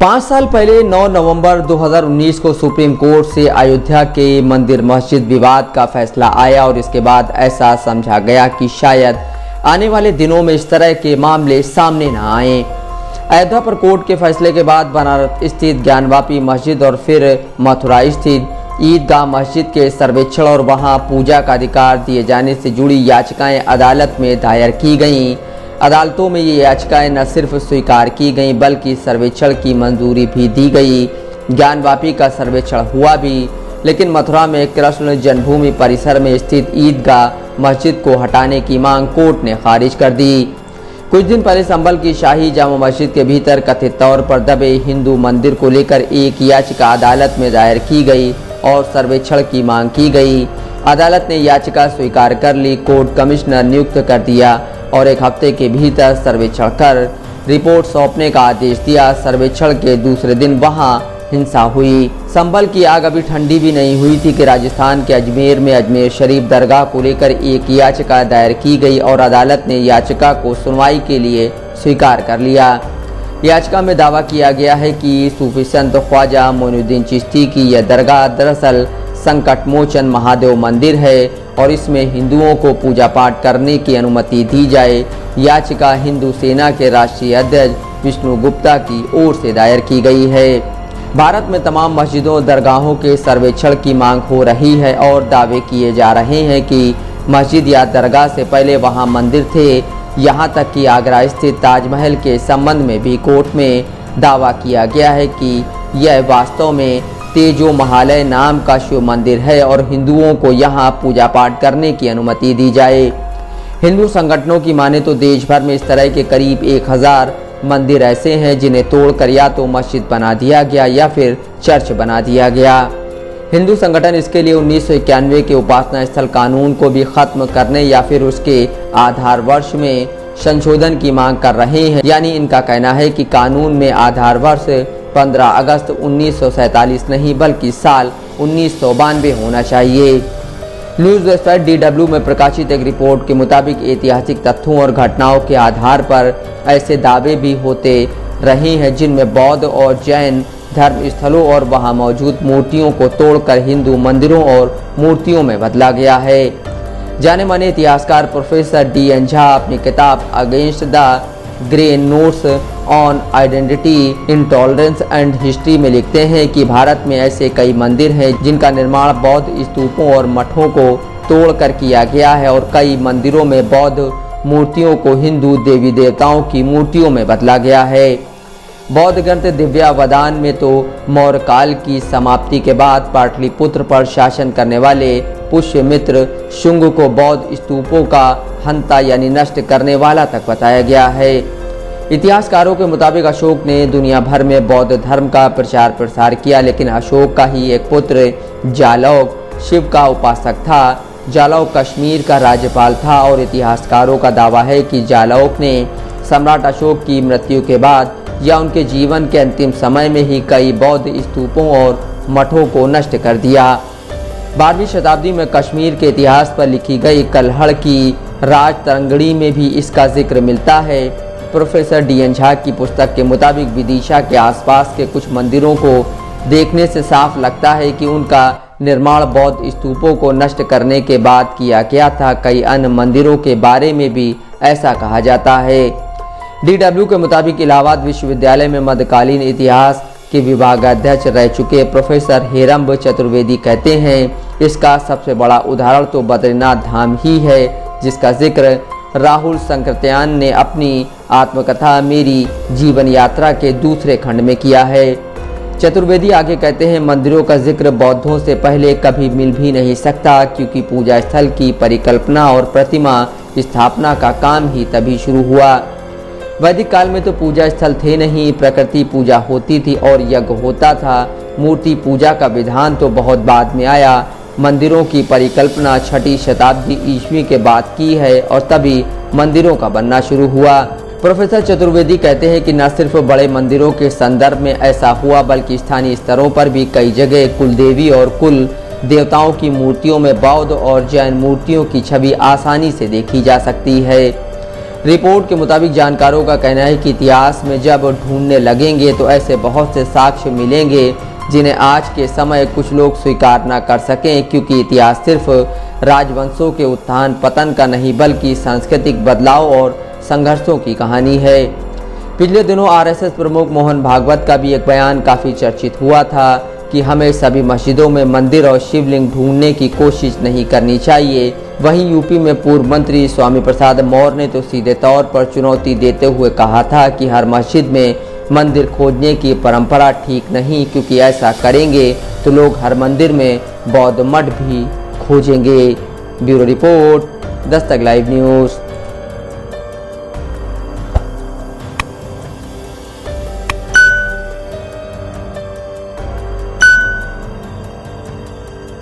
5 साल पहले 9 नवंबर 2019 को सुप्रीम कोर्ट से अयोध्या के मंदिर मस्जिद विवाद का फैसला आया और इसके बाद ऐसा समझा गया कि शायद आने वाले दिनों में इस तरह के मामले सामने न आए। अयोध्या पर कोर्ट के फैसले के बाद बनारस स्थित ज्ञानवापी मस्जिद और फिर मथुरा स्थित ईदगाह मस्जिद के सर्वेक्षण और वहां पूजा का अधिकार दिए जाने से जुड़ी याचिकाएं अदालत में दायर की गईं। अदालतों में ये याचिकाएं न सिर्फ स्वीकार की गईं बल्कि सर्वेक्षण की मंजूरी भी दी गई। ज्ञानवापी का सर्वेक्षण हुआ भी, लेकिन मथुरा में कृष्ण जन्मभूमि परिसर में स्थित ईदगाह मस्जिद को हटाने की मांग कोर्ट ने खारिज कर दी। कुछ दिन पहले संभल की शाही जामा मस्जिद के भीतर कथित तौर पर दबे हिंदू मंदिर को लेकर एक याचिका अदालत में दायर की गई और सर्वेक्षण की मांग की गई। अदालत ने याचिका स्वीकार कर ली। कोर्ट कमिश्नर नियुक्त कर दिया और 1 हफ्ते के भीतर सर्वेक्षण कर रिपोर्ट सौंपने का आदेश दिया। सर्वेक्षण के दूसरे दिन वहां हिंसा हुई। संभल की आग अभी ठंडी भी नहीं हुई थी कि राजस्थान के अजमेर में अजमेर शरीफ दरगाह को लेकर एक याचिका दायर की गई और अदालत ने याचिका को सुनवाई के लिए स्वीकार कर लिया। याचिका में दावा किया गया है कि सूफी संत ख्वाजा मोइनुद्दीन चिश्ती की यह दरगाह दरअसल संकट मोचन महादेव मंदिर है और इसमें हिंदुओं को पूजा पाठ करने की अनुमति दी जाए। याचिका हिंदू सेना के राष्ट्रीय अध्यक्ष विष्णु गुप्ता की ओर से दायर की गई है। भारत में तमाम मस्जिदों दरगाहों के सर्वेक्षण की मांग हो रही है और दावे किए जा रहे हैं कि मस्जिद या दरगाह से पहले वहां मंदिर थे। यहां तक कि आगरा स्थित ताजमहल के संबंध में भी कोर्ट में दावा किया गया है कि यह वास्तव में तेजो महालय नाम का शिव मंदिर है और हिंदुओं को यहां पूजा पाठ करने की अनुमति दी जाए। हिंदू संगठनों की माने तो देश भर में इस तरह के करीब 1000 मंदिर ऐसे हैं जिन्हें तोड़कर या तो मस्जिद बना दिया गया या फिर चर्च बना दिया गया। हिंदू संगठन इसके लिए 1991 के उपासना स्थल कानून को भी खत्म करने या फिर उसके आधार वर्ष में संशोधन की मांग कर रहे हैं। यानी इनका कहना है कि कानून में आधार वर्ष 15 अगस्त 1947 नहीं बल्कि साल 1992 होना चाहिए। न्यूज वेबसाइट DW में प्रकाशित एक रिपोर्ट के मुताबिक ऐतिहासिक तथ्यों और घटनाओं के आधार पर ऐसे दावे भी होते रहे हैं जिनमें बौद्ध और जैन धर्म स्थलों और वहां मौजूद मूर्तियों को तोड़कर हिंदू मंदिरों और मूर्तियों में बदला गया है। जाने माने इतिहासकार प्रोफेसर DN झा अपनी किताब against the grey notes on identity intolerance and history में लिखते हैं कि भारत में ऐसे कई मंदिर हैं जिनका निर्माण बौद्ध स्तूपों और मठों को तोड़कर किया गया है और कई मंदिरों में बौद्ध मूर्तियों को हिंदू देवी देवताओं की मूर्तियों में बदला गया है। बौद्ध ग्रंथ दिव्यावदान में तो मौर्य काल की समाप्ति के बाद पाटलिपुत्र पर शासन करने वाले पुष्यमित्र शुंग को बौद्ध स्तूपों का हंता यानी नष्ट करने वाला तक बताया गया है। इतिहासकारों के मुताबिक अशोक ने दुनिया भर में बौद्ध धर्म का प्रचार प्रसार किया, लेकिन अशोक का ही एक पुत्र जालौक शिव का उपासक था। जालौक कश्मीर का राज्यपाल था और इतिहासकारों का दावा है कि जालौक ने सम्राट अशोक की मृत्यु के बाद या उनके जीवन के अंतिम समय में ही कई बौद्ध स्तूपों और मठों को नष्ट कर दिया। 12वीं शताब्दी में कश्मीर के इतिहास पर लिखी गई कल्हड़ की राज तरंगणी में भी इसका जिक्र मिलता है। प्रोफेसर DN झा की पुस्तक के मुताबिक विदिशा के आसपास के कुछ मंदिरों को देखने से साफ लगता है कि उनका निर्माण बौद्ध स्तूपों को नष्ट करने के बाद किया गया था। कई अन्य मंदिरों के बारे में भी ऐसा कहा जाता है। DW के मुताबिक इलाहाबाद विश्वविद्यालय में मध्यकालीन इतिहास के विभागाध्यक्ष रह चुके प्रोफेसर हेरम्ब चतुर्वेदी कहते हैं इसका सबसे बड़ा उदाहरण तो बद्रीनाथ धाम ही है, जिसका जिक्र राहुल संकृत्यान ने अपनी आत्मकथा मेरी जीवन यात्रा के दूसरे खंड में किया है। चतुर्वेदी आगे कहते हैं मंदिरों का जिक्र बौद्धों से पहले कभी मिल भी नहीं सकता, क्योंकि पूजा स्थल की परिकल्पना और प्रतिमा स्थापना का काम ही तभी शुरू हुआ। वैदिक काल में तो पूजा स्थल थे नहीं, प्रकृति पूजा होती थी और यज्ञ होता था। मूर्ति पूजा का विधान तो बहुत बाद में आया। मंदिरों की परिकल्पना 6वीं शताब्दी ईस्वी के बाद की है और तभी मंदिरों का बनना शुरू हुआ। प्रोफेसर चतुर्वेदी कहते हैं कि न सिर्फ बड़े मंदिरों के संदर्भ में ऐसा हुआ बल्कि स्थानीय स्तरों पर भी कई जगह कुलदेवी और कुल देवताओं की मूर्तियों में बौद्ध और जैन मूर्तियों की छवि आसानी से देखी जा सकती है। रिपोर्ट के मुताबिक जानकारों का कहना है कि इतिहास में जब ढूंढने लगेंगे तो ऐसे बहुत से साक्ष्य मिलेंगे जिन्हें आज के समय कुछ लोग स्वीकार न कर सकें, क्योंकि इतिहास सिर्फ राजवंशों के उत्थान पतन का नहीं बल्कि सांस्कृतिक बदलाव और संघर्षों की कहानी है। पिछले दिनों आरएसएस प्रमुख मोहन भागवत का भी एक बयान काफ़ी चर्चित हुआ था कि हमें सभी मस्जिदों में मंदिर और शिवलिंग ढूंढने की कोशिश नहीं करनी चाहिए। वहीं यूपी में पूर्व मंत्री स्वामी प्रसाद मौर्य ने तो सीधे तौर पर चुनौती देते हुए कहा था कि हर मस्जिद में मंदिर खोजने की परंपरा ठीक नहीं, क्योंकि ऐसा करेंगे तो लोग हर मंदिर में बौद्ध मठ भी खोजेंगे। Bureau report, Dastak live news.